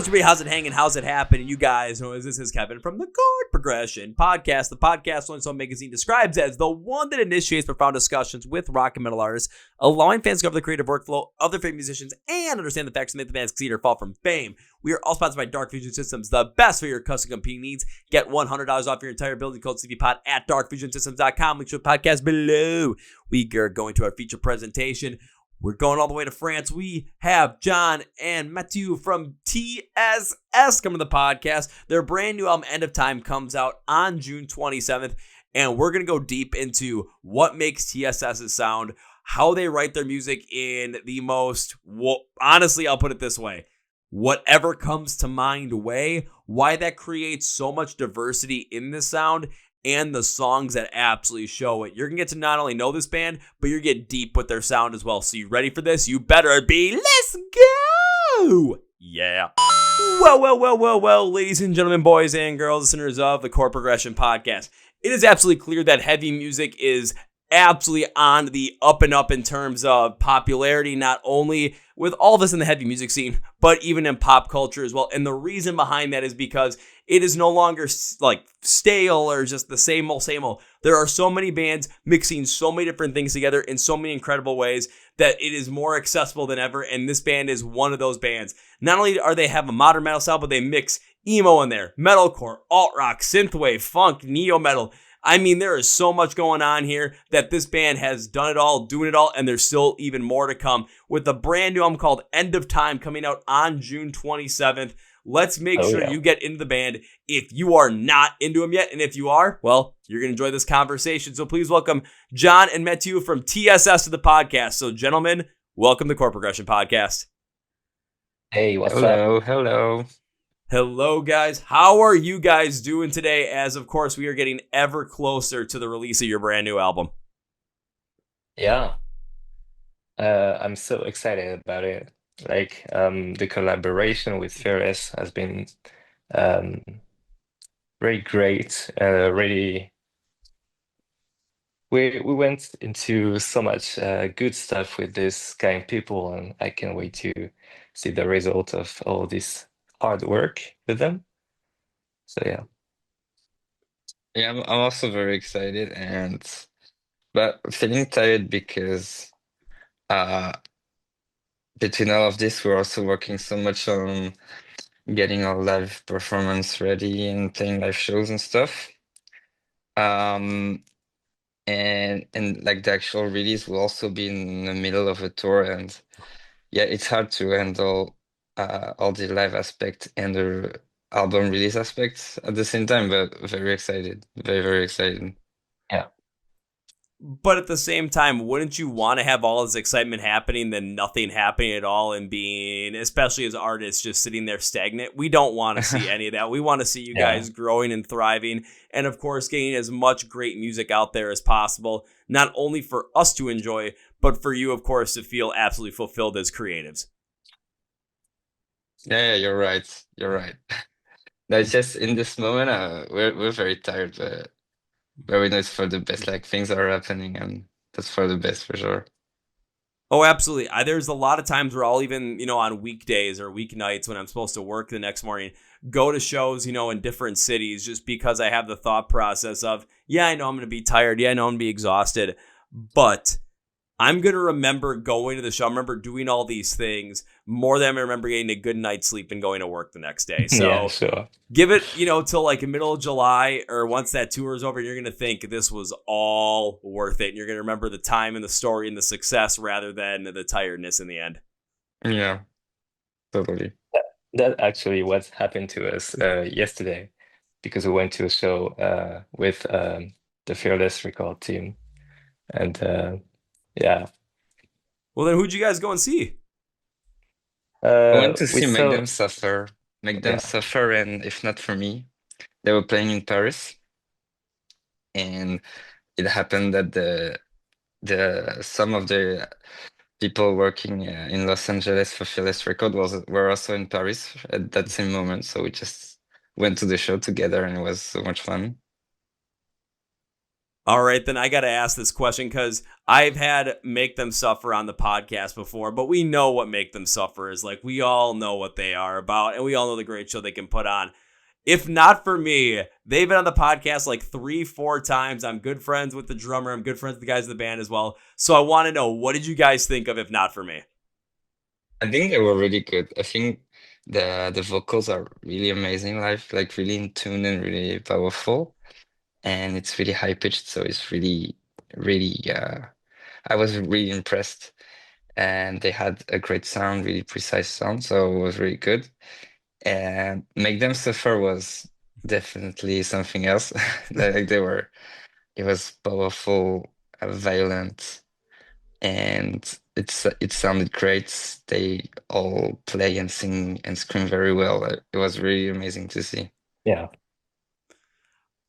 What's everybody? How's it hanging? How's it happening? You guys know this is Kevin from the Chord Progression Podcast. The podcast Rolling Stone Magazine describes as the one that initiates profound discussions with rock and metal artists, allowing fans to discover the creative workflow of their favorite musicians and understand the facts that make the band succeed or fall from fame. We are all sponsored by Dark Fusion Systems, the best for your custom computing needs. Get $100 off your entire building code CVPod at darkfusionsystems.com. Link to the podcast below. We are going to our feature presentation. We're going all the way to France. We have John and Mattieu from TSS coming to the podcast. Their brand new album, End of Time, comes out on June 27th. And we're going to go deep into what makes TSS's sound, how they write their music in the most, honestly, I'll put it this way, whatever comes to mind way, why that creates so much diversity in this sound, and the songs that absolutely show it. You're going to get to not only know this band, but you're going to get deep with their sound as well. So you ready for this? You better be. Let's go! Yeah. Well, ladies and gentlemen, boys and girls, listeners of the Chord Progression Podcast. It is absolutely clear that heavy music is absolutely on the up and up in terms of popularity, not only with all of us in the heavy music scene, but even in pop culture as well. And the reason behind that is because it is no longer like stale or just the same old. There are so many bands mixing so many different things together in so many incredible ways that it is more accessible than ever. And this band is one of those bands. Not only are they have a modern metal style, but they mix emo in there, metalcore, alt rock, synthwave, funk, neo metal. I mean, there is so much going on here that this band has done it all, doing it all, and there's still even more to come with a brand new album called End of Time coming out on June 27th. Let's make sure you get into the band if you are not into them yet. And if you are, well, you're going to enjoy this conversation. So please welcome John and Mattieu from TSS to the podcast. So gentlemen, welcome to the Chord Progression Podcast. Hey, what's Hello, up? hello. Hello, guys. How are you guys doing today? As, of course, we are getting ever closer to the release of your brand new album. Yeah, I'm so excited about it. Like, the collaboration with Fearless has been um, very great. Really, we went into so much good stuff with this kind of people, and I can't wait to see the result of all this hard work with them. So yeah. Yeah, I'm also very excited but feeling tired because uh between all of this we're also working so much on getting our live performance ready and playing live shows and stuff. Um and like the actual release will also be in the middle of a tour, and yeah, it's hard to handle all the live aspect and the album release aspects at the same time, but very excited. Very, very excited. Yeah. But at the same time, wouldn't you want to have all this excitement happening than nothing happening at all and being, especially as artists, just sitting there stagnant? We don't want to see any of that. We want to see you Yeah. guys growing and thriving and, of course, getting as much great music out there as possible, not only for us to enjoy, but for you, of course, to feel absolutely fulfilled as creatives. Yeah, you're right. You're right. That's just in this moment, we're very tired, but we know it's for the best. Like things are happening, and that's for the best for sure. Oh, absolutely. There's a lot of times where I'll even, on weekdays or weeknights when I'm supposed to work the next morning, go to shows, in different cities just because I have the thought process of, yeah, I know I'm going to be tired. Yeah, I know I'm going to be exhausted. But I'm going to remember going to the show. I remember doing all these things more than I remember getting a good night's sleep and going to work the next day. Yeah, So sure. give it, till like the middle of July or once that tour is over, you're going to think this was all worth it. And you're going to remember the time and the story and the success rather than the tiredness in the end. Yeah, totally. That actually what happened to us yesterday because we went to a show with the Fearless Record team, and yeah, Well, then who'd you guys go and see? I went to we see Make saw. Them Suffer. Make Them Yeah. Suffer, and If Not For Me. They were playing in Paris, and it happened that the some of the people working in Los Angeles for Fearless Record were also in Paris at that same moment. So we just went to the show together, and it was so much fun. All right, then I got to ask this question because I've had Make Them Suffer on the podcast before, but we know what Make Them Suffer is like. We all know what they are about, and we all know the great show they can put on. If not for me, they've been on the podcast like 3-4 times. I'm good friends with the drummer. I'm good friends with the guys in the band as well. So I want to know, what did you guys think of If Not For Me? I think they were really good. I think the vocals are really amazing live, like really in tune and really powerful. And it's really high pitched, so it's really I was really impressed. And they had a great sound, really precise sound, so it was really good. And Make Them Suffer was definitely something else. Like it was powerful, violent, and it sounded great. They all play and sing and scream very well. It was really amazing to see. Yeah.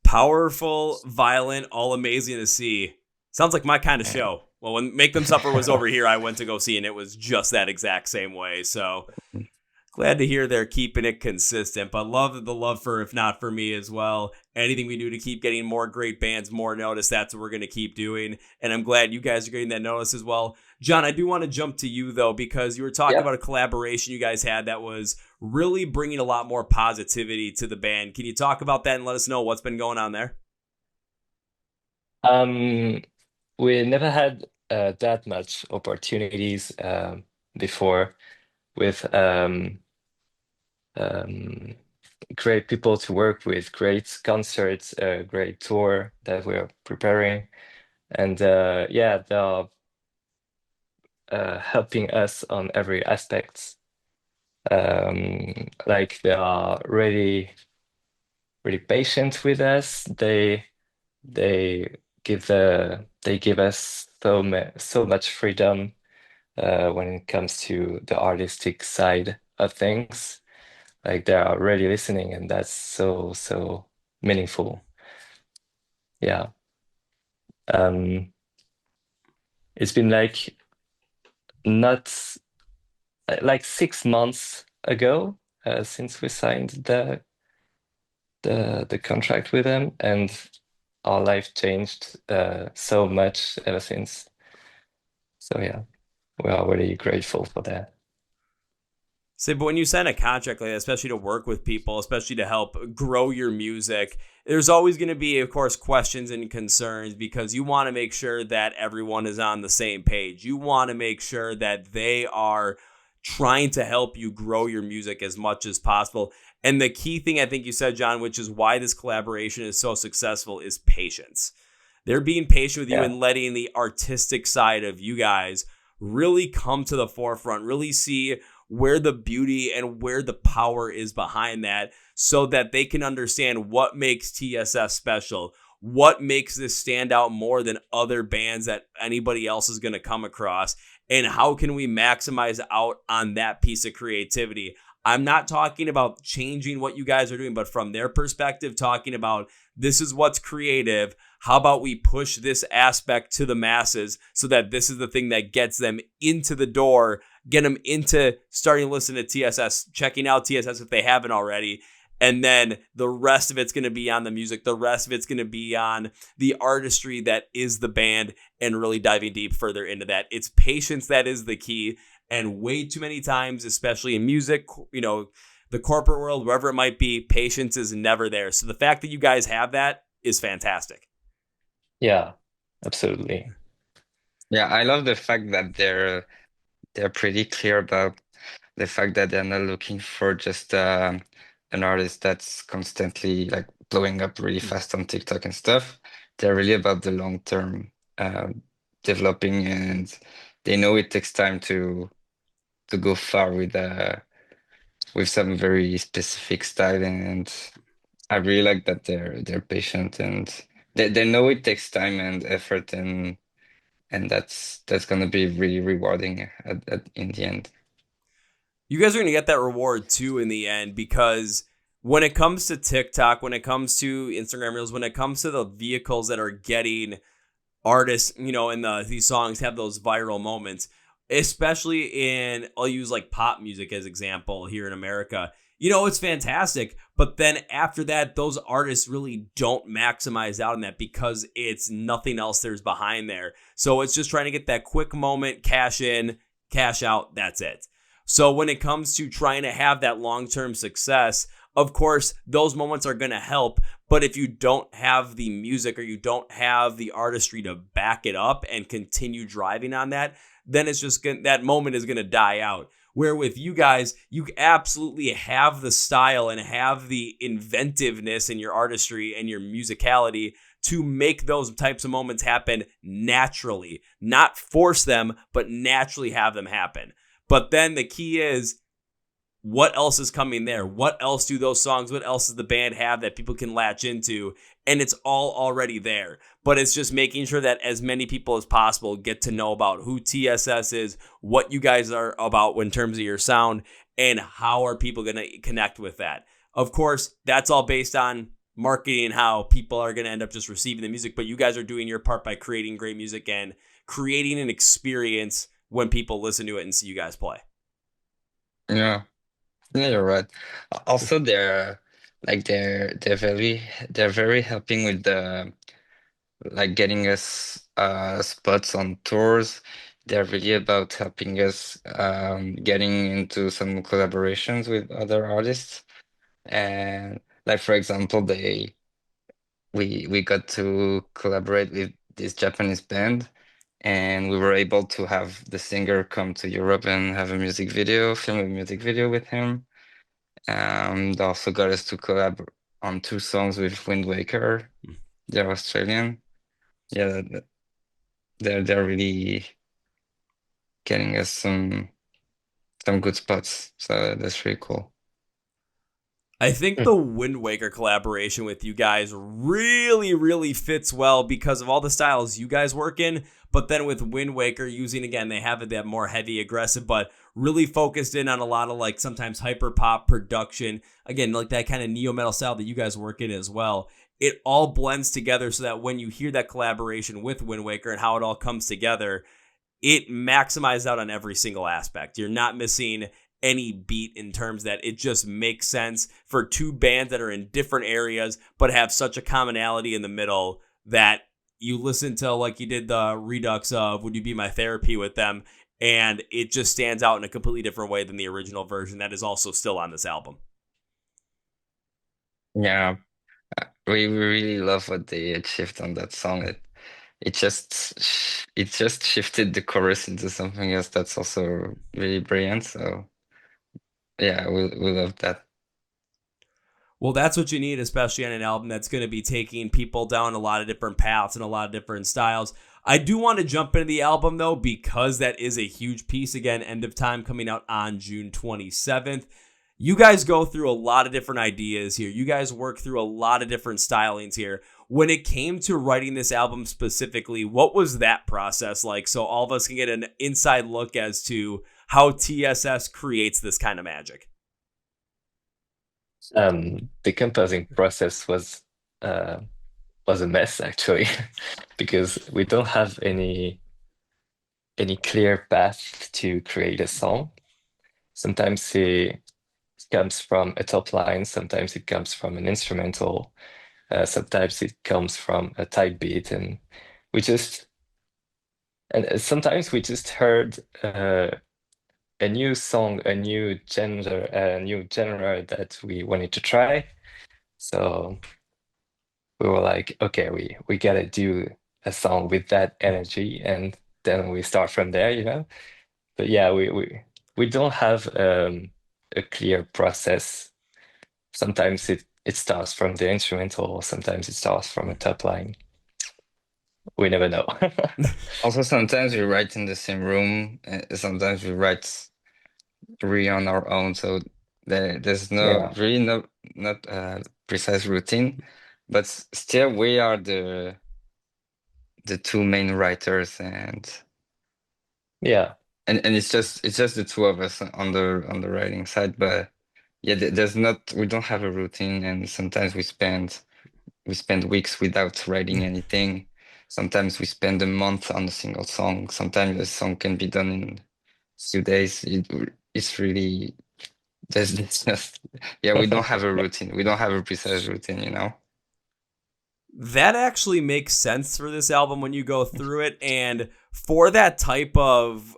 Powerful, violent, all amazing to see. Sounds like my kind of Yeah. show. Well, when Make Them Suffer was over here, I went to go see, and it was just that exact same way. So glad to hear they're keeping it consistent, but love the love for If Not For Me as well. Anything we do to keep getting more great bands, more notice, that's what we're going to keep doing. And I'm glad you guys are getting that notice as well. John, I do want to jump to you, though, because you were talking Yep. about a collaboration you guys had that was really bringing a lot more positivity to the band. Can you talk about that and let us know what's been going on there? We never had that much opportunities before with great people to work with, great concerts, great tour that we're preparing, and yeah, they're helping us on every aspect. Like they are really, really patient with us. They they give us so much freedom when it comes to the artistic side of things. Like they are really listening, and that's so meaningful. Yeah. It's been not like 6 months ago since we signed the contract with them, and our life changed so much ever since. So yeah, we are really grateful for that. So, but when you sign a contract like that, especially to work with people, especially to help grow your music, there's always going to be, of course, questions and concerns because you want to make sure that everyone is on the same page. You want to make sure that they are trying to help you grow your music as much as possible. And the key thing I think you said, John, which is why this collaboration is so successful, is patience. They're being patient with you Yeah. and letting the artistic side of you guys really come to the forefront, really see where the beauty and where the power is behind that so that they can understand what makes TSS special, what makes this stand out more than other bands that anybody else is going to come across, and how can we maximize out on that piece of creativity. I'm not talking about changing what you guys are doing, but from their perspective, talking about this is what's creative. How about we push this aspect to the masses so that this is the thing that gets them into the door, get them into starting to listen to TSS, checking out TSS if they haven't already. And then the rest of it's going to be on the music. The rest of it's going to be on the artistry that is the band and really diving deep further into that. It's patience that is the key. And way too many times, especially in music, the corporate world, wherever it might be, patience is never there. So the fact that you guys have that is fantastic. Yeah, absolutely. Yeah, I love the fact that they're pretty clear about the fact that they're not looking for just an artist that's constantly like blowing up really fast on TikTok and stuff. They're really about the long term developing, and they know it takes time to go far with some very specific style. And I really like that they're patient, and they know it takes time and effort, and that's gonna be really rewarding in the end. You guys are going to get that reward too in the end, because when it comes to TikTok, when it comes to Instagram Reels, when it comes to the vehicles that are getting artists, in these songs have those viral moments, especially I'll use like pop music as example here in America. It's fantastic. But then after that, those artists really don't maximize out on that because it's nothing else there's behind there. So it's just trying to get that quick moment, cash in, cash out. That's it. So when it comes to trying to have that long-term success, of course, those moments are going to help. But if you don't have the music or you don't have the artistry to back it up and continue driving on that, then it's just that moment is going to die out. Where with you guys, you absolutely have the style and have the inventiveness in your artistry and your musicality to make those types of moments happen naturally. Not force them, but naturally have them happen. But then the key is, what else is coming there? What else do those songs, what else does the band have that people can latch into? And it's all already there. But it's just making sure that as many people as possible get to know about who TSS is, what you guys are about in terms of your sound, and how are people going to connect with that. Of course, that's all based on marketing and how people are going to end up just receiving the music. But you guys are doing your part by creating great music and creating an experience when people listen to it and see you guys play. Yeah. Yeah, you're right. Also, they're very helping with the like getting us spots on tours. They're really about helping us getting into some collaborations with other artists. And like for example, we got to collaborate with this Japanese band, and we were able to have the singer come to Europe and have a music video, film a music video with him. They also got us to collab on 2 songs with Wind Waker. They're Australian. Yeah, they're really getting us some good spots. So that's really cool. I think the Wind Waker collaboration with you guys really, really fits well because of all the styles you guys work in. But then with Wind Waker using, again, they have that more heavy aggressive, but really focused in on a lot of like sometimes hyper pop production. Again, like that kind of neo metal style that you guys work in as well. It all blends together so that when you hear that collaboration with Wind Waker and how it all comes together, it maximizes out on every single aspect. You're not missing any beat in terms that it just makes sense for two bands that are in different areas but have such a commonality in the middle that you listen to, like you did the redux of Would You Be My Therapy with them, and it just stands out in a completely different way than the original version that is also still on this album. Yeah, we really love what they achieved on that song. It just shifted the chorus into something else that's also really brilliant. So yeah, we love that. Well, that's what you need, especially on an album that's going to be taking people down a lot of different paths and a lot of different styles. I do want to jump into the album, though, because that is a huge piece. Again, End of Time coming out on June 27th. You guys go through a lot of different ideas here. You guys work through a lot of different stylings here. When it came to writing this album specifically, what was that process like? So all of us can get an inside look as to how TSS creates this kind of magic. The composing process uh, was a mess actually, because we don't have any clear path to create a song. Sometimes it comes from a top line, sometimes it comes from an instrumental, sometimes it comes from a type beat, and we just sometimes we just heard a new song, a new genre that we wanted to try. So we were like, okay, we gotta do a song with that energy, and then we start from there, you know. But yeah, we don't have a clear process. Sometimes it starts from the instrumental, sometimes it starts from a top line. We never know. Also, sometimes we write in the same room. Sometimes we write really on our own. So there's no Yeah, really no not precise routine, but still we are the two main writers, yeah, and it's just the two of us on the writing side. But yeah, there's not we don't have a routine, and sometimes we spend weeks without writing anything. Sometimes we spend a month on a single song. Sometimes a song can be done in few days. It's really there's just, yeah, we don't have a routine. We don't have a precise routine, you know? That actually makes sense for this album when you go through it. And for that type of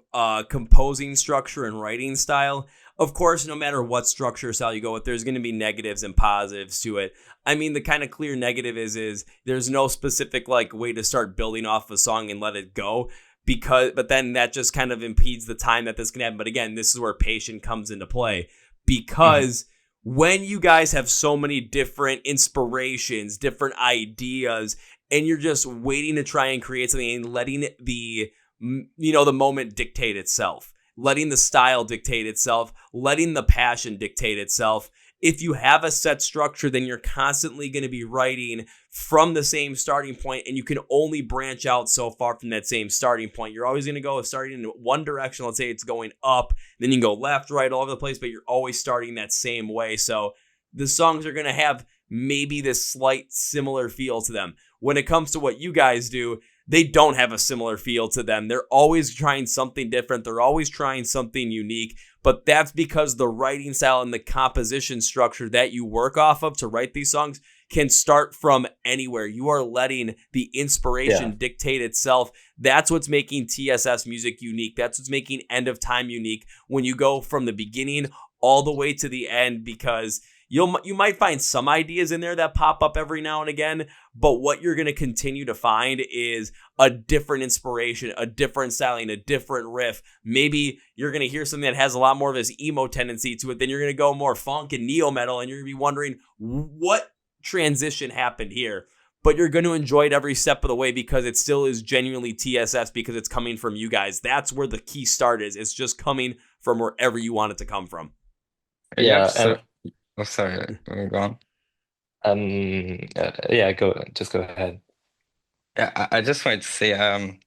composing structure and writing style, of course, no matter what structure style you go with, there's going to be negatives and positives to it. I mean, the kind of clear negative is there's no specific like way to start building off a song and let it go, but then that just kind of impedes the time that this can happen. But again, this is where patience comes into play, because when you guys have so many different inspirations, different ideas, and you're just waiting to try and create something and letting the moment dictate itself, letting the style dictate itself, letting the passion dictate itself. If you have a set structure, then you're constantly going to be writing from the same starting point, and you can only branch out so far from that same starting point. You're always going to go starting in one direction. Let's say it's going up, then you can go left, right, all over the place, but you're always starting that same way. So the songs are going to have maybe this slight similar feel to them. When it comes to what you guys do, they don't have a similar feel to them. They're always trying something different. They're always trying something unique. But that's because the writing style and the composition structure that you work off of to write these songs can start from anywhere. You are letting the inspiration dictate itself. That's what's making TSS music unique. That's what's making End of Time unique when you go from the beginning all the way to the end, because you might find some ideas in there that pop up every now and again, but what you're going to continue to find is a different inspiration, a different styling, a different riff. Maybe you're going to hear something that has a lot more of this emo tendency to it, then you're going to go more funk and neo metal, and you're going to be wondering what transition happened here. But you're going to enjoy it every step of the way because it still is genuinely TSS, because it's coming from you guys. That's where the key start is. It's just coming from wherever you want it to come from. Yeah, So, oh, sorry, go on. Just go ahead. Yeah, I just wanted to say,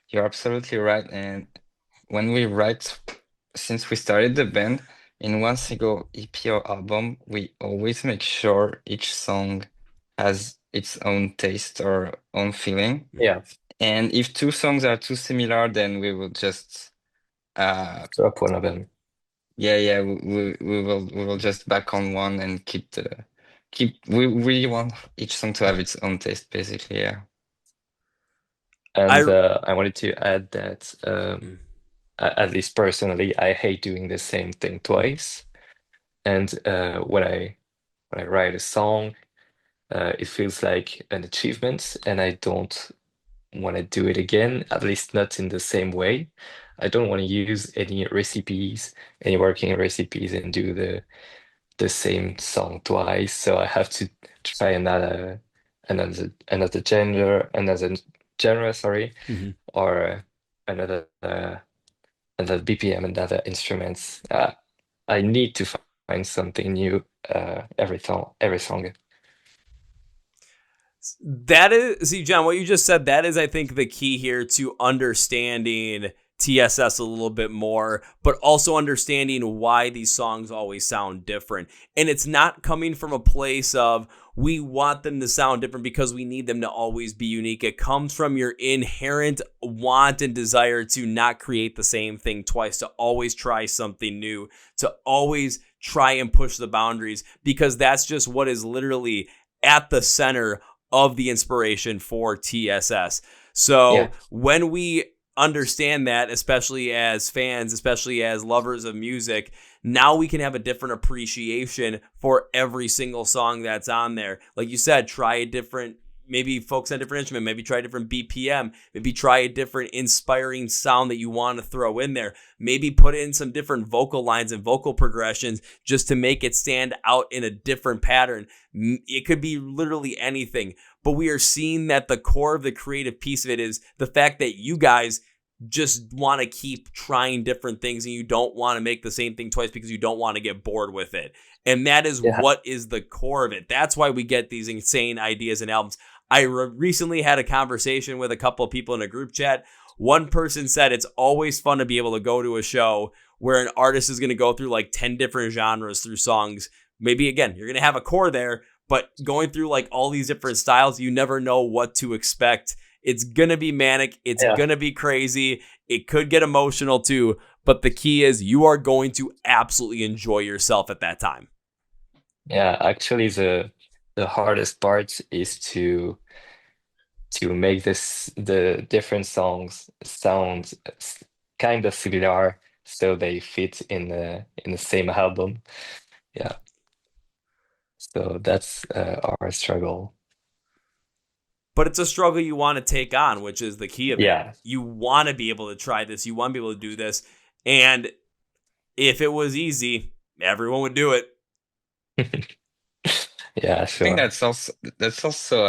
you're absolutely right. And when we write, since we started the band, in one single EP or album, we always make sure each song has its own taste or own feeling. Yeah, And if two songs are too similar, then we will just drop one of them. we will just back on one and we really want each song to have its own taste, basically. Yeah. And I wanted to add that at least personally, I hate doing the same thing twice. And when I write a song, it feels like an achievement, and I don't want to do it again, at least not in the same way. I don't want to use any working recipes, and do the same song twice. So I have to try another genre, sorry, or another BPM, another instruments. I need to find something new every song. That is, see, John, what you just said, that is, I think, the key here to understanding TSS a little bit more, but also understanding why these songs always sound different. And it's not coming from a place of we want them to sound different because we need them to always be unique. It comes from your inherent want and desire to not create the same thing twice, to always try something new, to always try and push the boundaries, because that's just what is literally at the center of the inspiration for TSS. So when we understand that, especially as fans, especially as lovers of music, now we can have a different appreciation for every single song that's on there. Like you said, try a different, maybe focus on a different instrument, maybe try a different BPM, maybe try a different inspiring sound that you want to throw in there, maybe put in some different vocal lines and vocal progressions just to make it stand out in a different pattern. It could be literally anything, but we are seeing that the core of the creative piece of it is the fact that you guys just want to keep trying different things, and you don't want to make the same thing twice because you don't want to get bored with it. And that is what is the core of it. That's why we get these insane ideas and albums. I recently had a conversation with a couple of people in a group chat. One person said it's always fun to be able to go to a show where an artist is going to go through like 10 different genres through songs. Maybe, again, you're going to have a core there, but going through like all these different styles, you never know what to expect. It's going to be manic. It's going to be crazy. It could get emotional too, but the key is you are going to absolutely enjoy yourself at that time. Yeah, actually the hardest part is to make the different songs sound kind of similar so they fit in the same album. Yeah. So that's our struggle. But it's a struggle you want to take on, which is the key of it. Yeah. You want to be able to try this. You want to be able to do this. And if it was easy, everyone would do it. Yeah, I think sure. that's also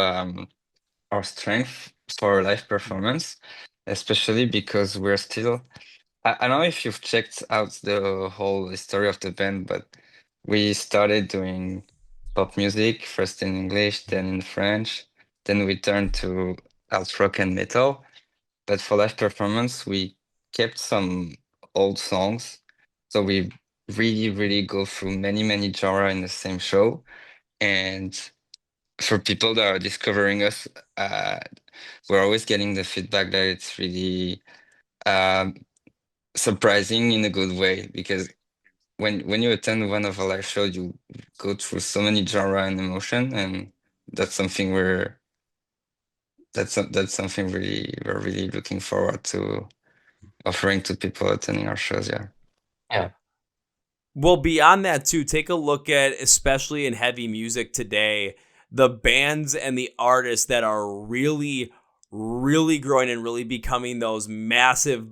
our strength for live performance, especially because we're still. I don't know if you've checked out the whole history of the band, but we started doing pop music first in English, then in French, then we turned to alt rock and metal. But for live performance, we kept some old songs, so we really, really go through many, many genres in the same show. And for people that are discovering us, uh, we're always getting the feedback that it's really um, surprising in a good way because when you attend one of our live shows, you go through so many genre and emotion, and that's something that's something we're really looking forward to offering to people attending our shows. Yeah. Yeah. Well, beyond that, too, take a look at, especially in heavy music today, the bands and the artists that are really, really growing and really becoming those massive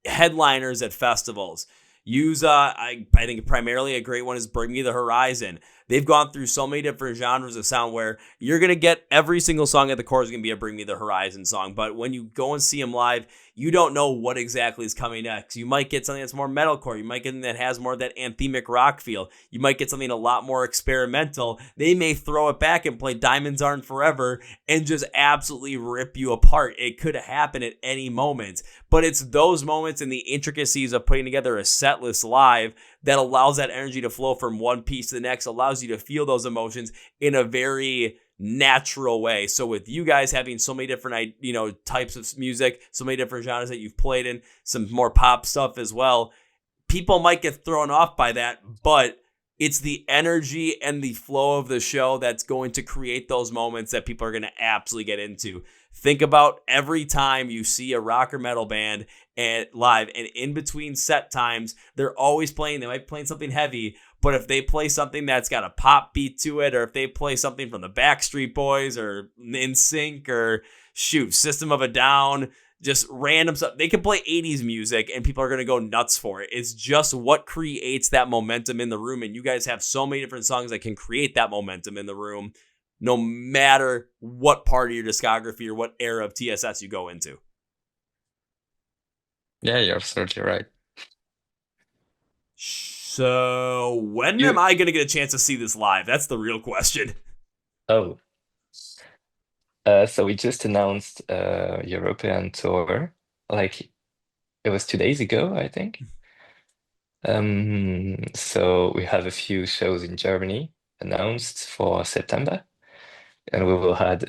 headliners at festivals. I think primarily a great one is Bring Me the Horizon. They've gone through so many different genres of sound where you're going to get every single song at the core is going to be a Bring Me the Horizon song. But when you go and see them live, you don't know what exactly is coming next. You might get something that's more metalcore. You might get something that has more of that anthemic rock feel. You might get something a lot more experimental. They may throw it back and play Diamonds Aren't Forever and just absolutely rip you apart. It could happen at any moment. But it's those moments and the intricacies of putting together a set list live that allows that energy to flow from one piece to the next, allows you to feel those emotions in a very natural way. So with you guys having so many different, types of music, so many different genres that you've played in, some more pop stuff as well, people might get thrown off by that, but it's the energy and the flow of the show that's going to create those moments that people are going to absolutely get into. Think about every time you see a rock or metal band live, and in between set times, they might be playing something heavy, but if they play something that's got a pop beat to it, or if they play something from the Backstreet Boys or NSYNC or System of a Down, just random stuff, they can play 80s music and people are going to go nuts for it. It's just what creates that momentum in the room. And you guys have so many different songs that can create that momentum in the room, no matter what part of your discography or what era of TSS you go into. Yeah, you're absolutely right. So when am I going to get a chance to see this live? That's the real question. Oh, so we just announced European tour. Like it was 2 days ago, I think. So we have a few shows in Germany announced for September, and we will have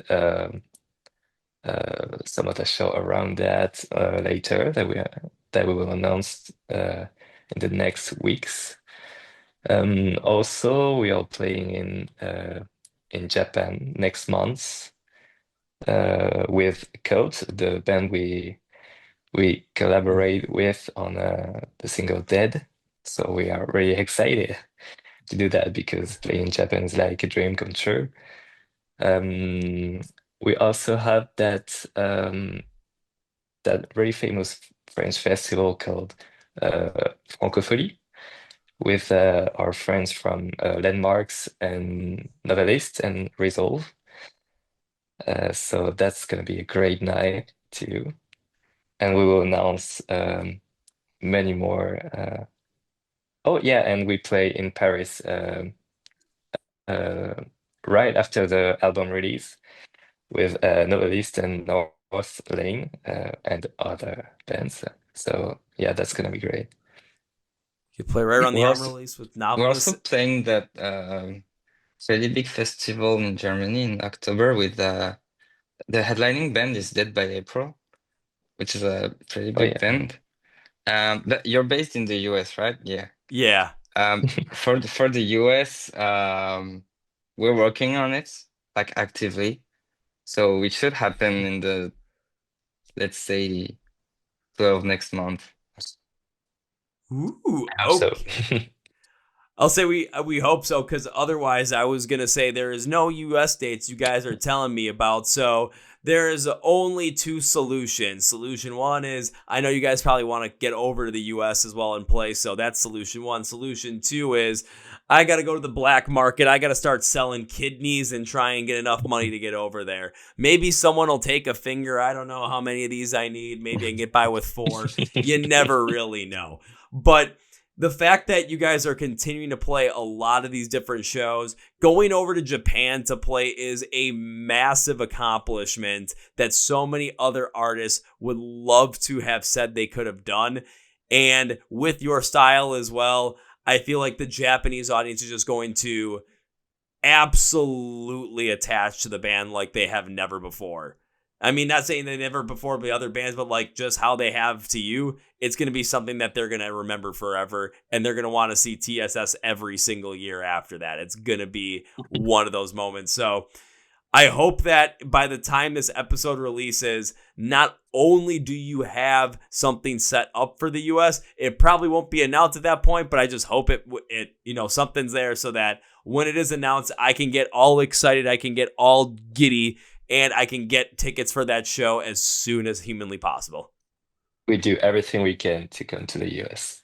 some other show around that later that we will announce in the next weeks. Also, we are playing in Japan next month with Code, the band we collaborate with on the single Dead. So we are really excited to do that because playing in Japan is like a dream come true. We also have that very famous French festival called Francophonie with our friends from Landmvrks and Novelists and Resolve. So that's gonna be a great night too. And we will announce many more. Oh yeah, and we play in Paris uh, right after the album release with Novelist and North Lane and other bands. So yeah, that's gonna be great. You play right around the We're album also release with we're also Novelists. playing that really big festival in Germany in October with the headlining band is Dead by April, which is a pretty Oh big yeah. band. But you're based in the US, right? Yeah. Yeah. For the US, we're working on it like actively. So it should happen in the, let's say, 12 next month. Ooh, I hope so. okay. I'll say we hope so, because otherwise I was gonna say there is no U.S. dates you guys are telling me about. So there is only two solutions. Solution one is I know you guys probably want to get over to the U.S. as well and play. So that's solution one. Solution two is I got to go to the black market. I got to start selling kidneys and try and get enough money to get over there. Maybe someone will take a finger. I don't know how many of these I need. Maybe I can get by with 4. You never really know. But the fact that you guys are continuing to play a lot of these different shows, going over to Japan to play is a massive accomplishment that so many other artists would love to have said they could have done. And with your style as well, I feel like the Japanese audience is just going to absolutely attach to the band like they have never before. I mean, not saying they never before by other bands, but like just how they have to you, it's going to be something that they're going to remember forever. And they're going to want to see TSS every single year after that. It's going to be one of those moments. So I hope that by the time this episode releases, not only do you have something set up for the US, it probably won't be announced at that point, but I just hope it something's there so that when it is announced, I can get all excited, I can get all giddy, and I can get tickets for that show as soon as humanly possible. We do everything we can to come to the US.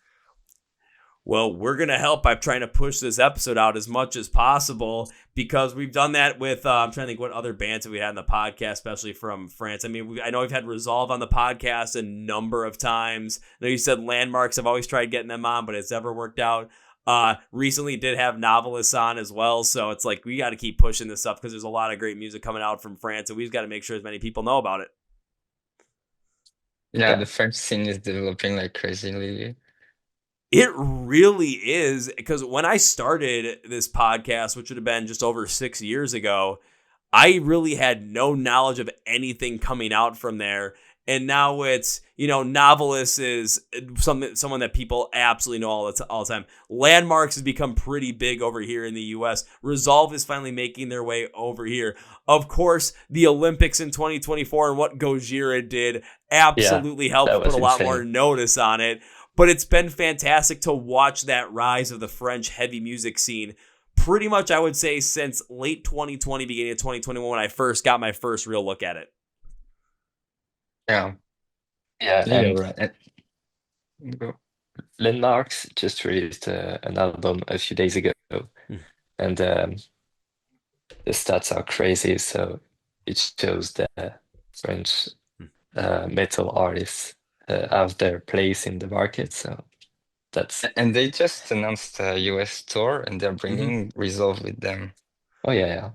Well, we're going to help by trying to push this episode out as much as possible, because we've done that with, I'm trying to think what other bands that we had in the podcast, especially from France. I mean, I know we've had Resolve on the podcast a number of times. I know you said Landmvrks. I've always tried getting them on, but it's never worked out. Recently did have Novelists on as well. So it's like, we got to keep pushing this up because there's a lot of great music coming out from France, and we've got to make sure as many people know about it. Yeah, the French scene is developing like crazily. It really is, because when I started this podcast, which would have been just over 6 years ago, I really had no knowledge of anything coming out from there. And now it's, Novelist is someone that people absolutely know all the time. Landmvrks has become pretty big over here in the U.S. Resolve is finally making their way over here. Of course, the Olympics in 2024 and what Gojira did absolutely helped put a lot more notice on it. But it's been fantastic to watch that rise of the French heavy music scene pretty much, I would say, since late 2020, beginning of 2021, when I first got my first real look at it. Yeah. Yeah, and right. Landmvrks just released an album a few days ago, and the stats are crazy. So it shows that French metal artists have their place in the market. So that's and they just announced a US tour, and they're bringing Resolve with them. Oh yeah.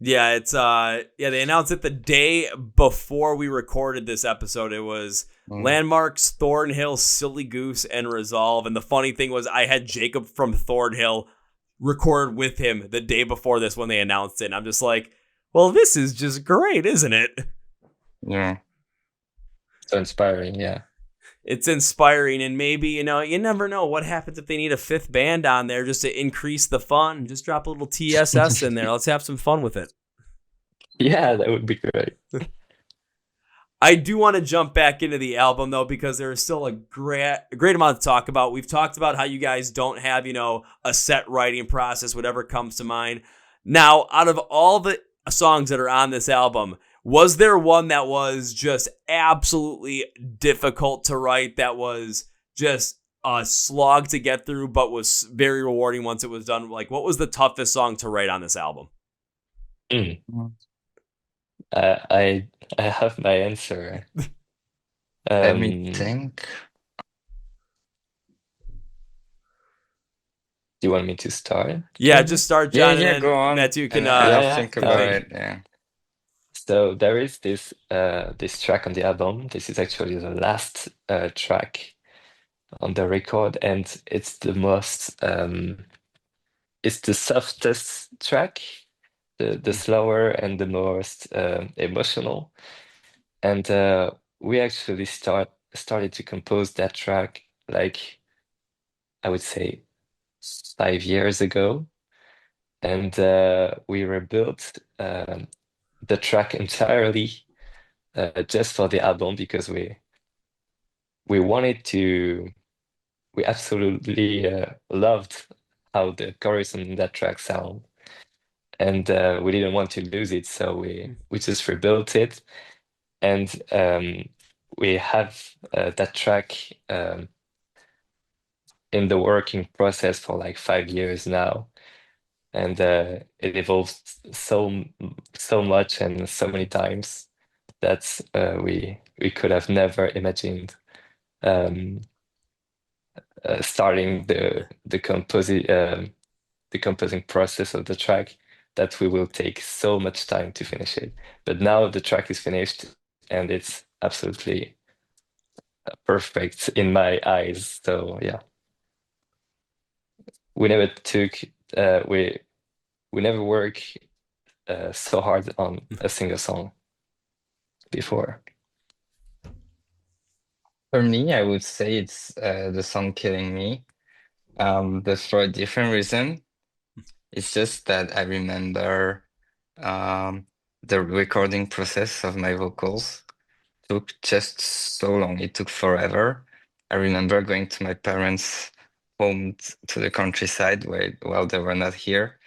Yeah, it's they announced it the day before we recorded this episode. It was Landmvrks, Thornhill, Silly Goose, and Resolve. And the funny thing was I had Jacob from Thornhill record with him the day before this when they announced it. And I'm just like, well, this is just great, isn't it? Yeah. So inspiring, yeah. It's inspiring, and maybe, you never know what happens if they need a 5th band on there just to increase the fun. Just drop a little TSS in there. Let's have some fun with it. Yeah, that would be great. I do want to jump back into the album, though, because there is still a great amount to talk about. We've talked about how you guys don't have, a set writing process, whatever comes to mind. Now, out of all the songs that are on this album, was there one that was just absolutely difficult to write, that was just a slog to get through, but was very rewarding once it was done? Like, what was the toughest song to write on this album? I have my answer. Let me think. Do you want me to start? Yeah, just start, John. Yeah, and go on. Mattieu can I'll think about it. Yeah. So there is this track on the album. This is actually the last track on the record, and it's the most it's the softest track, the slower and the most emotional. And we actually start started to compose that track like I would say 5 years ago, and we rebuilt the track entirely just for the album because we wanted to. We absolutely loved how the chorus on that track sound, and we didn't want to lose it, so we just rebuilt it, and we have that track in the working process for like 5 years now, and it evolved so much and so many times that we could have never imagined um, starting the composing process of the track, that we will take so much time to finish it. But now the track is finished and it's absolutely perfect in my eyes. So yeah, we never took we never work so hard on a single song before. For me, I would say it's the song Killing Me, but for a different reason. It's just that I remember um, the recording process of my vocals took just so long. It took forever. I remember going to my parents' home to the countryside while they were not here.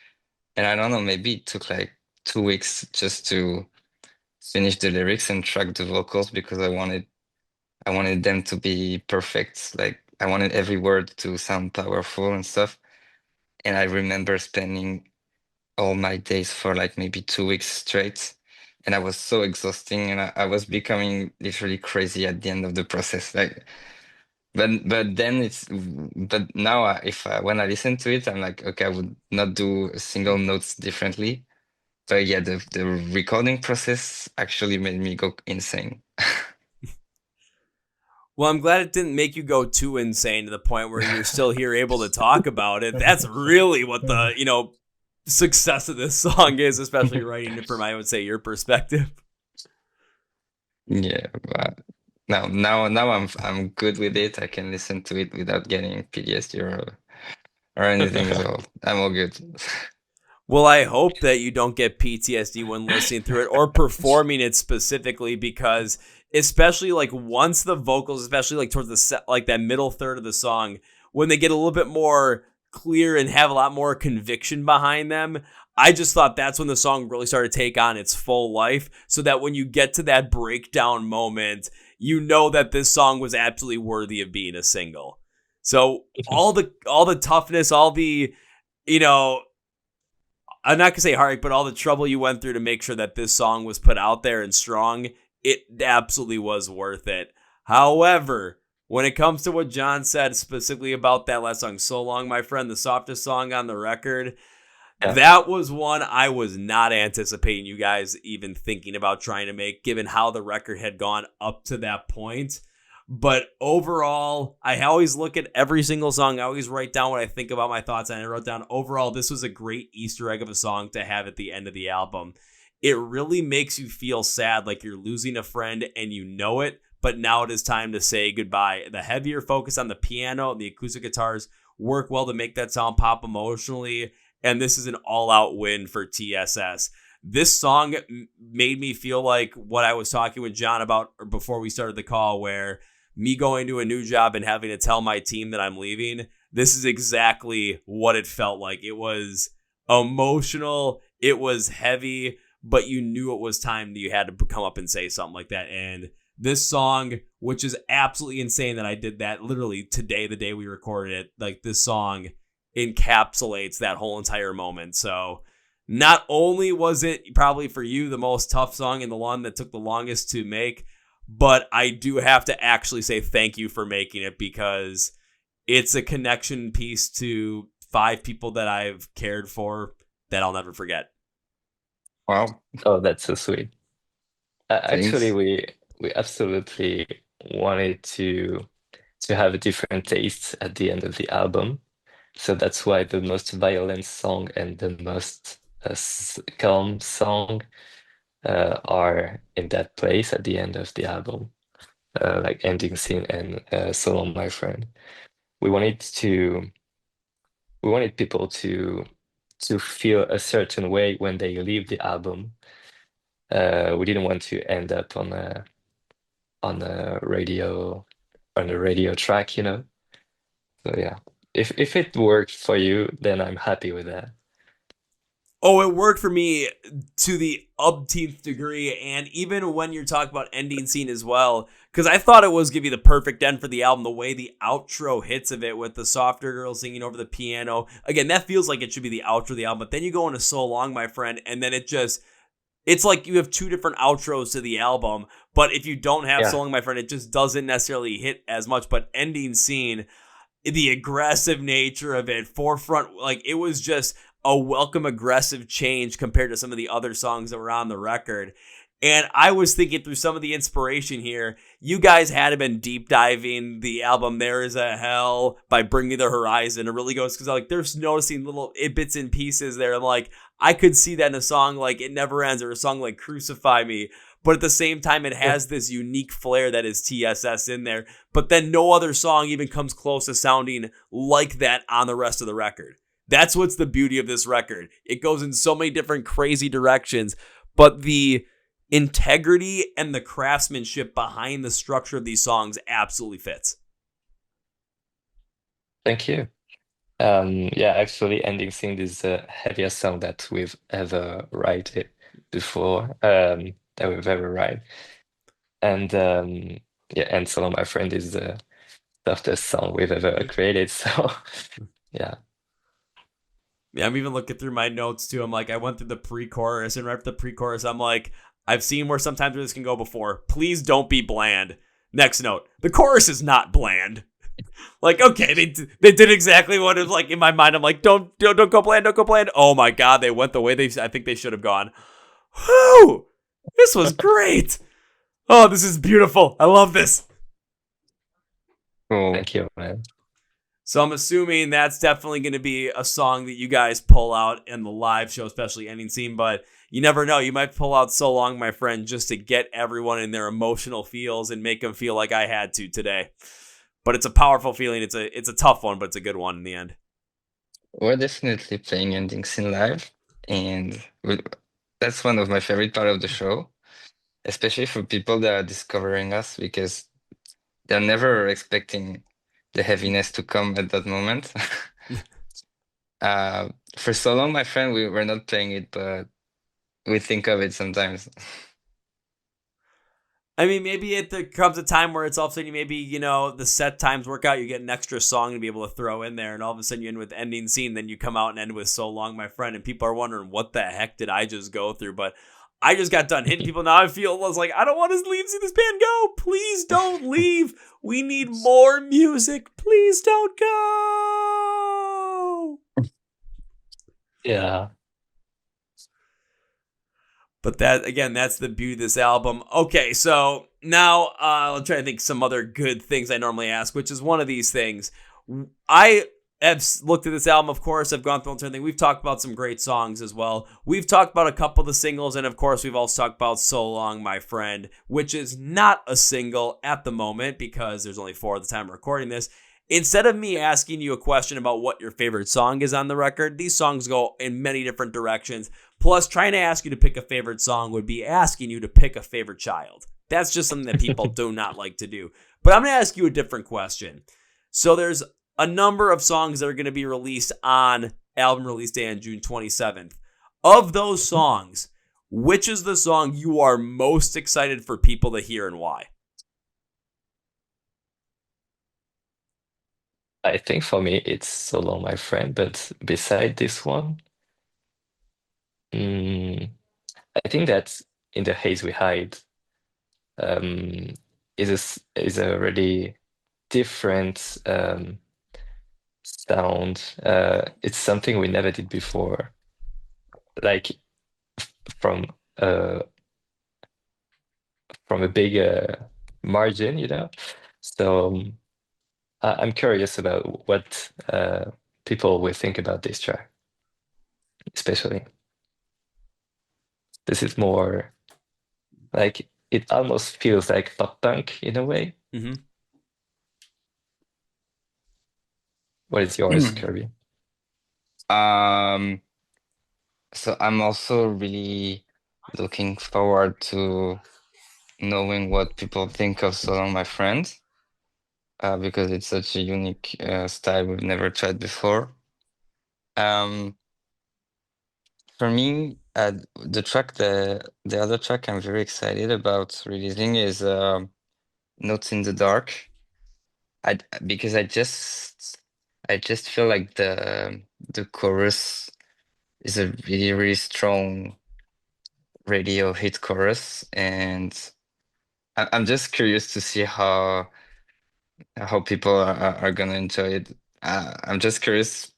And I don't know, maybe it took like 2 weeks just to finish the lyrics and track the vocals because I wanted them to be perfect. Like I wanted every word to sound powerful and stuff. And I remember spending all my days for like maybe 2 weeks straight. And I was so exhausting and I was becoming literally crazy at the end of the process. Like, but now if when I listen to it, I'm like, okay, I would not do single notes differently. But yeah, the recording process actually made me go insane. Well, I'm glad it didn't make you go too insane to the point where you're still here able to talk about it. That's really what the, success of this song is, especially writing it from, I would say, your perspective. Yeah, but now I'm good with it. I can listen to it without getting PTSD or anything, so I'm all good. Well, I hope that you don't get PTSD when listening through it or performing it specifically, because especially like once the vocals, especially like towards like that middle third of the song, when they get a little bit more clear and have a lot more conviction behind them, I just thought that's when the song really started to take on its full life, so that when you get to that breakdown moment, you know that this song was absolutely worthy of being a single. So all the toughness, all the, you know, I'm not going to say heartache, but all the trouble you went through to make sure that this song was put out there and strong, it absolutely was worth it. However, when it comes to what John said specifically about that last song, So Long, My Friend, the softest song on the record, Yeah. that was one I was not anticipating you guys even thinking about trying to make, given how the record had gone up to that point. But overall, I always look at every single song. I always write down what I think about my thoughts. And I wrote down, overall, this was a great Easter egg of a song to have at the end of the album. It really makes you feel sad, like you're losing a friend and you know it, but now it is time to say goodbye. The heavier focus on the piano and the acoustic guitars work well to make that sound pop emotionally. And this is an all-out win for TSS. This song made me feel like what I was talking with John about before we started the call, where me going to a new job and having to tell my team that I'm leaving, this is exactly what it felt like. It was emotional, it was heavy, but you knew it was time that you had to come up and say something like that. And this song, which is absolutely insane that I did that literally today, the day we recorded it, like this song encapsulates that whole entire moment. So not only was it probably for you the most tough song and the one that took the longest to make, but I do have to actually say thank you for making it, because it's a connection piece to 5 people that I've cared for that I'll never forget. Wow, Oh, that's so sweet. Actually, thanks. we absolutely wanted to have a different taste at the end of the album. So that's why the most violent song and the most calm song are in that place at the end of the album. like Ending Scene and So Long My Friend. We wanted to we wanted people to feel a certain way when they leave the album. We didn't want to end up on a radio on a radio track, you know. So yeah, if it worked for you, then I'm happy with that. Oh, it worked for me to the upteenth degree, and even when you're talking about ending scene as well, because I thought it was gonna be the perfect end for the album. The way the outro hits of it with the softer girl singing over the piano, again, that feels like it should be the outro of the album. But then you go into "So Long, My Friend," and then it's like you have two different outros to the album. But if you don't have "So Yeah, Long, My Friend," it just doesn't necessarily hit as much. But ending scene, the aggressive nature of it, forefront, like it was just a welcome aggressive change compared to some of the other songs that were on the record. And I was thinking through some of the inspiration here. You guys had been deep diving the album "There Is a Hell" by Bring Me the Horizon. It really goes because like there's noticing little bits and pieces there. And like I could see that in a song like "It Never Ends" or a song like "Crucify Me." But at the same time, it has this unique flair that is TSS in there. But then no other song even comes close to sounding like that on the rest of the record. That's what's the beauty of this record. It goes in so many different crazy directions, but the integrity and the craftsmanship behind the structure of these songs absolutely fits. thank you. Yeah, actually, Ending Scene is the heaviest song that we've ever written before, that we've ever write. And yeah, and Solo My Friend is the softest song we've ever created. So yeah. Yeah, I'm even looking through my notes too. I'm like, I went through the pre-chorus, and right after the pre-chorus, I'm like, I've seen where sometimes this can go before. Please don't be bland. Next note: the chorus is not bland. Like, okay, they did exactly what it was like in my mind. I'm like, don't go bland, don't go bland. Oh my god, they went the way I think they should have gone. Whew, this was great. Oh, this is beautiful. I love this. Cool. Thank you, man. So I'm assuming that's definitely going to be a song that you guys pull out in the live show, especially ending scene. But you never know. You might pull out "So Long, My Friend" just to get everyone in their emotional feels and make them feel like I had to today. But it's a powerful feeling. It's a tough one, but it's a good one in the end. We're definitely playing endings in live, and that's one of my favorite part of the show, especially for people that are discovering us because they're never expecting the heaviness to come at that moment. For So Long, My Friend, we're not playing it, but we think of it sometimes. I mean, maybe it comes a time where it's all of a sudden maybe, the set times work out. You get an extra song to be able to throw in there. And all of a sudden you end with ending scene. Then you come out and end with "So Long, My Friend." And people are wondering, what the heck did I just go through? But I just got done hitting people. Now I feel like I don't want to leave, see this band go. Please don't leave. We need more music. Please don't go. Yeah. But that, again, that's the beauty of this album. Okay, so now I'll try to think some other good things I normally ask, which is one of these things. I have looked at this album, of course. I've gone through everything. We've talked about some great songs as well. We've talked about a couple of the singles, and of course, we've also talked about "So Long, My Friend," which is not a single at the moment because there's only 4 at the time of recording this. Instead of me asking you a question about what your favorite song is on the record, these songs go in many different directions. Plus, trying to ask you to pick a favorite song would be asking you to pick a favorite child. That's just something that people do not like to do. But I'm going to ask you a different question. So there's a number of songs that are going to be released on album release day on June 27th. Of those songs, which is the song you are most excited for people to hear and why? I think for me it's So Long, My Friend, but beside this one, mm, I think that In the Haze We Hide um, is a really different sound. It's something we never did before, like from uh, from a bigger margin, you know. So I'm curious about what people will think about this track, especially. This is more like it almost feels like pop punk in a way. Hmm. What is yours, Kirby? Um, so I'm also really looking forward to knowing what people think of So Long My Friend, because it's such a unique style we've never tried before. Um, for me, the other track I'm very excited about releasing is Notes in the Dark. I because I just feel like the chorus is a really really strong radio hit chorus, and I'm just curious to see how people are gonna enjoy it. I'm just curious.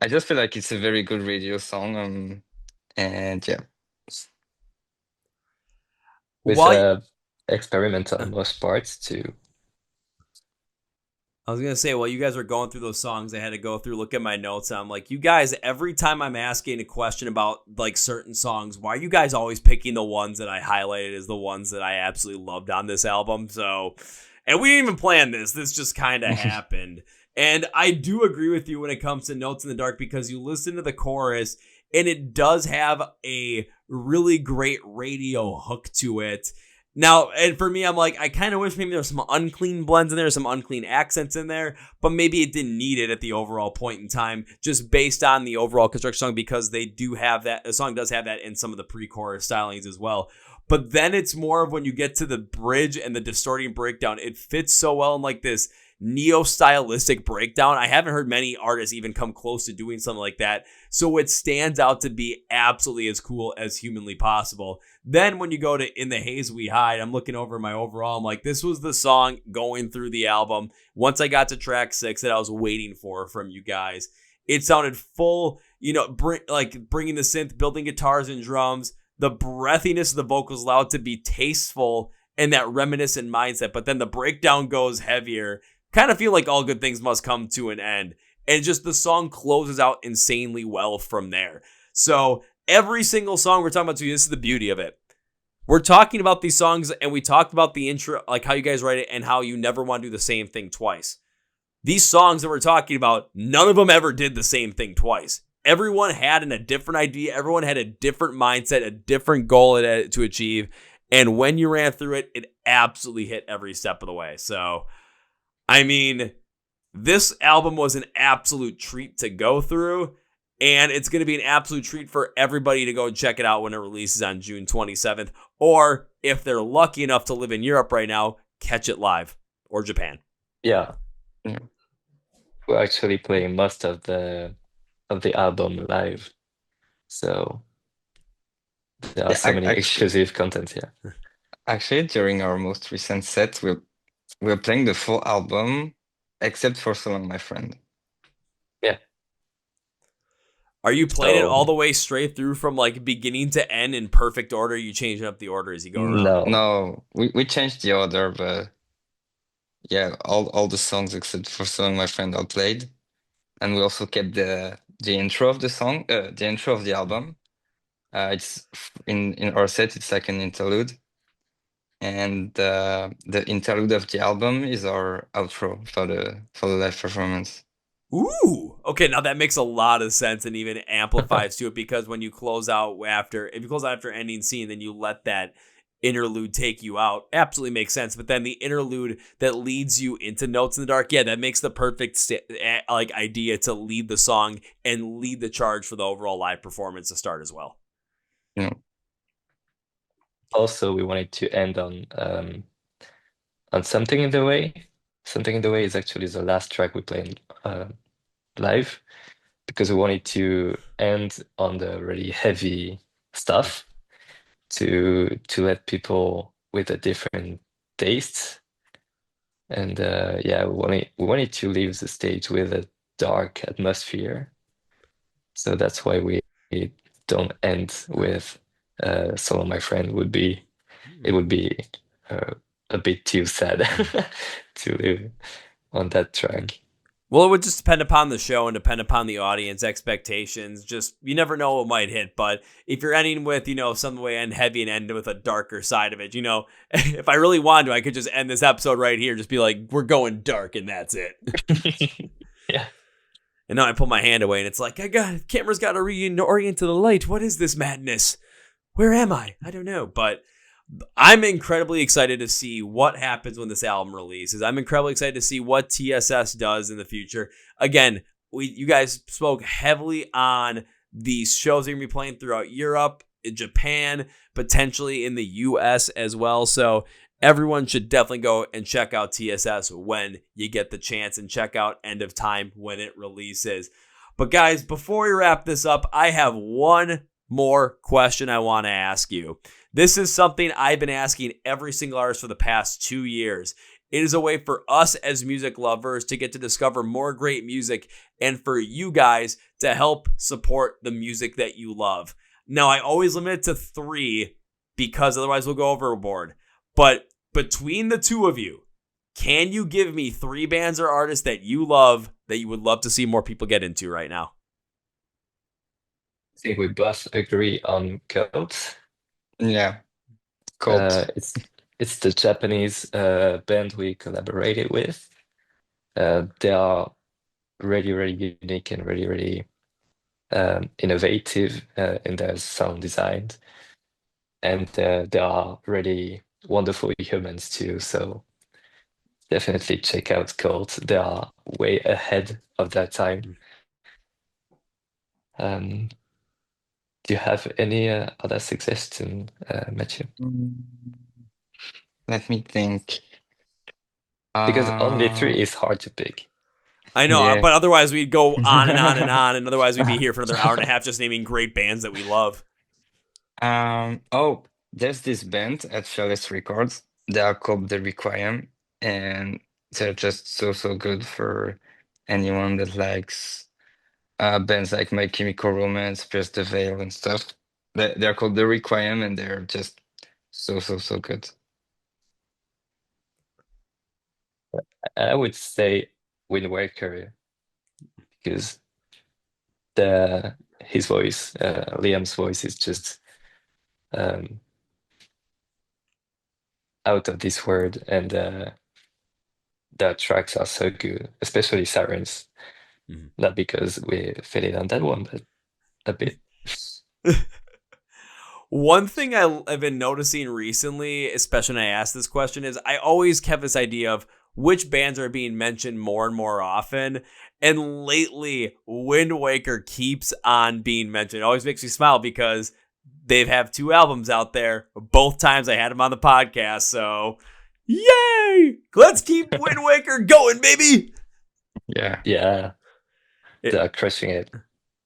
I just feel like it's a very good radio song. And yeah. With While experimental most parts too. I was gonna say, while you guys were going through those songs, I had to go through, look at my notes. And I'm like, you guys, every time I'm asking a question about like certain songs, why are you guys always picking the ones that I highlighted as the ones that I absolutely loved on this album? So, and we didn't even plan this. This just kind of happened. And I do agree with you when it comes to Notes in the Dark, because you listen to the chorus and it does have a really great radio hook to it. Now, and for me, I'm like, I kind of wish maybe there was some unclean blends in there, some unclean accents in there, but maybe it didn't need it at the overall point in time, just based on the overall construction song, because they do have that, the song does have that in some of the pre-chorus stylings as well. But then it's more of when you get to the bridge and the distorting breakdown, it fits so well in like this neo-stylistic breakdown. I haven't heard many artists even come close to doing something like that. So it stands out to be absolutely as cool as humanly possible. Then when you go to In the Haze We Hide, I'm looking over my overall. I'm like, this was the song going through the album. Once I got to track 6 that I was waiting for from you guys. It sounded full, bringing the synth, building guitars and drums. The breathiness of the vocals allowed to be tasteful and that reminiscent mindset. But then the breakdown goes heavier. Kind of feel like all good things must come to an end. And just the song closes out insanely well from there. So every single song we're talking about today, this is the beauty of it. We're talking about these songs and we talked about the intro, like how you guys write it and how you never want to do the same thing twice. These songs that we're talking about, none of them ever did the same thing twice. Everyone had a different idea. Everyone had a different mindset, a different goal to achieve. And when you ran through it, it absolutely hit every step of the way. So, I mean, this album was an absolute treat to go through, and it's going to be an absolute treat for everybody to go check it out when it releases on June 27th, or if they're lucky enough to live in Europe right now, catch it live, or Japan. Yeah. Yeah. We're actually playing most of the album live. So there are Yeah, so many exclusive content here. actually, during our most recent set, we're playing the full album, except for So Long My Friend. Yeah. Are you playing it all So the way straight through from like beginning to end in perfect order? Or are you changing up the order as you go around? No, we changed the order, but yeah, all the songs except for So Long My Friend are played, and we also kept the intro of the song, the intro of the album. It's in our set. It's like an interlude, and the interlude of the album is our outro for the live performance. Ooh, okay. Now that makes a lot of sense and even amplifies to it, because when you close out if you close out after ending scene, then you let that interlude take you out. Absolutely makes sense. But then the interlude that leads you into Notes in the Dark, yeah, that makes the perfect idea to lead the song and lead the charge for the overall live performance to start as well. Yeah. Also, we wanted to end on Something in the Way. Something in the Way is actually the last track we played live, because we wanted to end on the really heavy stuff to let people with a different taste. And yeah, we wanted to leave the stage with a dark atmosphere. So that's why we don't end with Solo My Friend. It would be uh, a bit too sad to live on that track. Well, it would just depend upon the show and depend upon the audience expectations. Just, you never know what might hit. But if you're ending with, some way end heavy and end with a darker side of it, if I really wanted to, I could just end this episode right here. Just be like, we're going dark and that's it. Yeah. And now I pull my hand away and it's like, camera's got to reorient to the light. What is this madness? Where am I? I don't know. But I'm incredibly excited to see what happens when this album releases. I'm incredibly excited to see what TSS does in the future. Again, you guys spoke heavily on these shows they're going to be playing throughout Europe, Japan, potentially in the US as well. So everyone should definitely go and check out TSS when you get the chance, and check out End of Time when it releases. But guys, before we wrap this up, I have one more question I want to ask you. This is something I've been asking every single artist for the past 2 years. It is a way for us as music lovers to get to discover more great music, and for you guys to help support the music that you love. Now, I always limit it to 3 because otherwise we'll go overboard. But between the two of you, can you give me 3 bands or artists that you love that you would love to see more people get into right now? I think we both agree on Cult. Yeah, Cult. It's the Japanese band we collaborated with. They are really, really unique and really, really innovative in their sound design. And they are really wonderful humans too. So definitely check out Cult. They are way ahead of their time. Do you have any other suggestion, Mattieu? Let me think. Because only 3 is hard to pick. I know, Yeah. but otherwise we'd go on and on and on, and otherwise we'd be here for another hour and a half just naming great bands that we love. Oh, there's this band at Fearless Records. They are called The Requiem, and they're just so good for anyone that likes bands like My Chemical Romance, Pierce the Veil, and stuff. They're called The Requiem, and they're just so good. I would say Wind Waker, because his voice, Liam's voice, is just out of this world, and the tracks are so good, especially Sirens. Not because we fell in on that one, but a bit. One thing I've been noticing recently, especially when I ask this question, is I always kept this idea of which bands are being mentioned more and more often. And lately, Wind Waker keeps on being mentioned. It always makes me smile because they have 2 albums out there. Both times I had them on the podcast. So, yay! Let's keep Wind Waker going, baby! Yeah. They're crushing it.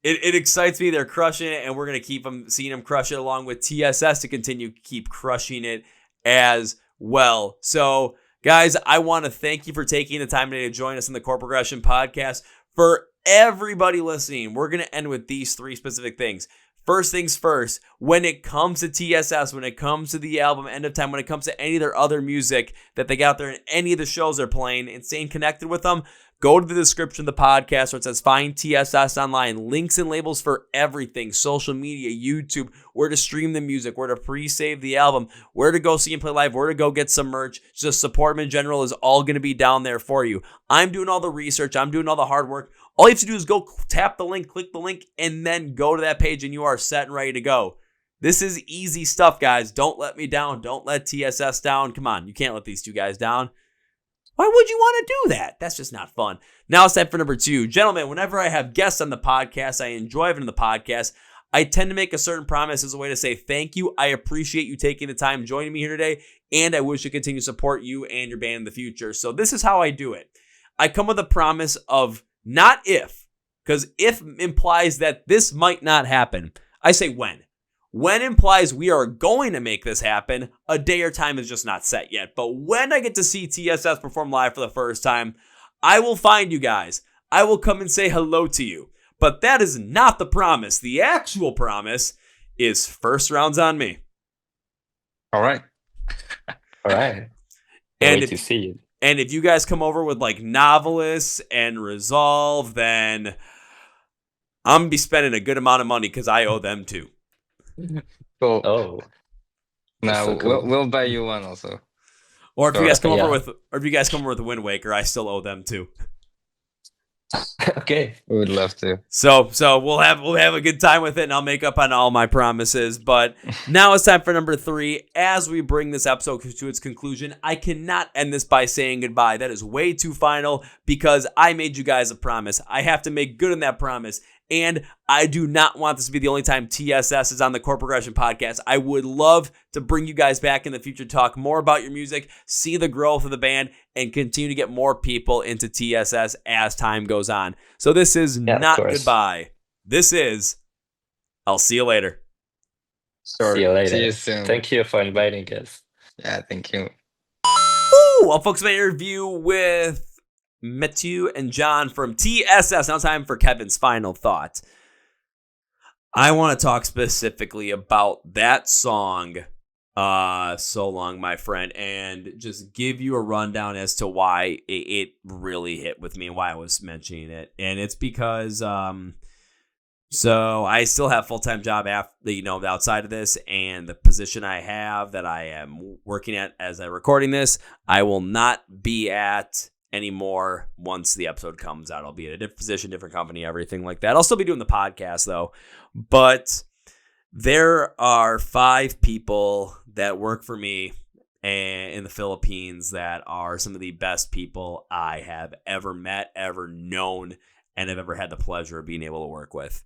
It excites me. They're crushing it, and we're going to keep seeing them crush it along with TSS to continue keep crushing it as well. So, guys, I want to thank you for taking the time today to join us in the Chord Progression Podcast. For everybody listening, we're going to end with these 3 specific things. First things first, when it comes to TSS, when it comes to the album End of Time, when it comes to any of their other music that they got there in any of the shows they're playing and staying connected with them, go to the description of the podcast where it says Find TSS Online. Links and labels for everything. Social media, YouTube, where to stream the music, where to pre-save the album, where to go see and play live, where to go get some merch. Just support them in general is all going to be down there for you. I'm doing all the research. I'm doing all the hard work. All you have to do is go tap the link, click the link, and then go to that page and you are set and ready to go. This is easy stuff, guys. Don't let me down. Don't let TSS down. Come on, you can't let these 2 guys down. Why would you want to do that? That's just not fun. Now it's time for number 2. Gentlemen, whenever I have guests on the podcast, I enjoy having the podcast. I tend to make a certain promise as a way to say thank you. I appreciate you taking the time joining me here today, and I wish to continue to support you and your band in the future. So this is how I do it. I come with a promise of not if, because if implies that this might not happen. I say when. When implies we are going to make this happen. A day or time is just not set yet. But when I get to see TSS perform live for the first time, I will find you guys. I will come and say hello to you. But that is not the promise. The actual promise is first round's on me. All right. All right. And Wait to see it. And if you guys come over with like Novelists and Resolve, then I'm going to be spending a good amount of money because I owe them too. Cool. Oh, Now so cool. we'll buy you one also. Or if you guys come Yeah. over with a Wind Waker, I still owe them too. Okay. We would love to. So we'll have a good time with it, and I'll make up on all my promises. But now it's time for number 3. As we bring this episode to its conclusion, I cannot end this by saying goodbye. That is way too final because I made you guys a promise. I have to make good on that promise. And I do not want this to be the only time TSS is on the Chord Progression Podcast. I would love to bring you guys back in the future, talk more about your music, see the growth of the band, and continue to get more people into TSS as time goes on. So this is not goodbye. This is, I'll see you later. Sure. See you later. See you soon. Thank you for inviting us. Yeah, thank you. Well, folks, my interview with Mattieu and John from TSS. Now time for Kevin's final thought. I want to talk specifically about that song, So Long, My Friend, and just give you a rundown as to why it really hit with me and why I was mentioning it. And it's because so I still have a full-time job after, outside of this, and the position I have that I am working at as I'm recording this, I will not be at anymore once the episode comes out. I'll be at a different position, different company, everything like that. I'll still be doing the podcast though, but there are 5 people that work for me in the Philippines that are some of the best people I have ever met, ever known, and have ever had the pleasure of being able to work with.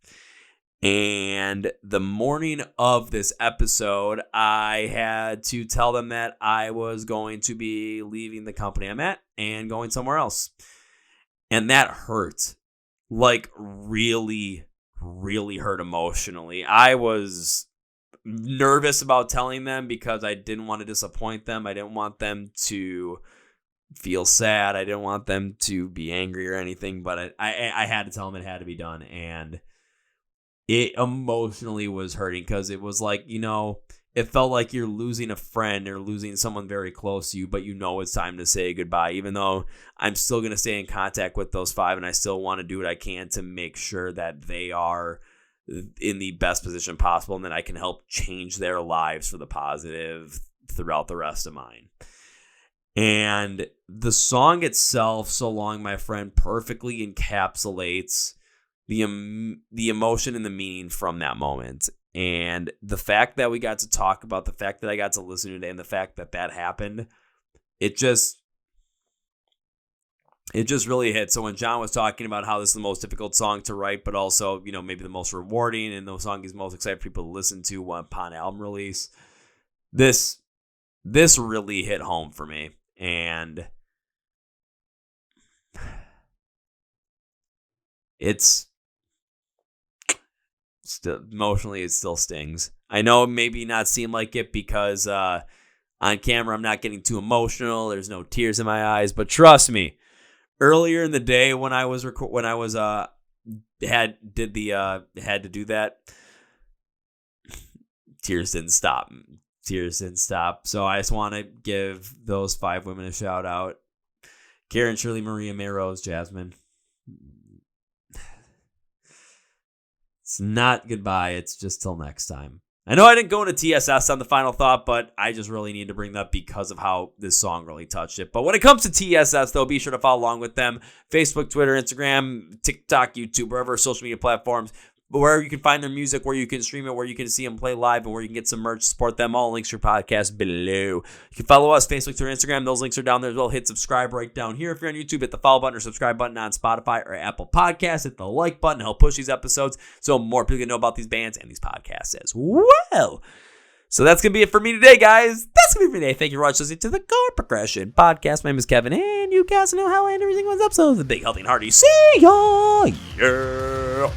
And the morning of this episode, I had to tell them that I was going to be leaving the company I'm at and going somewhere else. And that hurt. Like, really, really hurt emotionally. I was nervous about telling them because I didn't want to disappoint them. I didn't want them to feel sad. I didn't want them to be angry or anything, but I had to tell them it had to be done. And it emotionally was hurting because it was like, it felt like you're losing a friend or losing someone very close to you, but it's time to say goodbye, even though I'm still going to stay in contact with those 5 and I still want to do what I can to make sure that they are in the best position possible and that I can help change their lives for the positive throughout the rest of mine. And the song itself, So Long, My Friend, perfectly encapsulates the emotion and the meaning from that moment. And the fact that we got to talk about, the fact that I got to listen today, and the fact that that happened, it just really hit. So when John was talking about how this is the most difficult song to write, but also, maybe the most rewarding and the song he's most excited for people to listen to upon album release, this really hit home for me. And it's still emotionally, it still stings. I know it maybe not seem like it because on camera I'm not getting too emotional. There's no tears in my eyes, but trust me, earlier in the day when I was had to do that, tears didn't stop. So I just want to give those 5 women a shout out: Karen, Shirley, Maria, May Rose, Jasmine. It's not goodbye. It's just till next time. I know I didn't go into TSS on the final thought, but I just really need to bring that up because of how this song really touched it. But when it comes to TSS, though, be sure to follow along with them. Facebook, Twitter, Instagram, TikTok, YouTube, wherever social media platforms, where you can find their music, where you can stream it, where you can see them play live, and where you can get some merch, support them. All links to your podcast below. You can follow us, Facebook, Twitter, Instagram. Those links are down there as well. Hit subscribe right down here. If you're on YouTube, hit the follow button or subscribe button on Spotify or Apple Podcasts. Hit the like button. Help push these episodes so more people can know about these bands and these podcasts as well. So that's going to be it for me today, guys. That's going to be it for today. Thank you for watching, listening to the Chord Progression Podcast. My name is Kevin, and you guys know how I end every single episode. The big, healthy, and hearty. See ya! Yeah!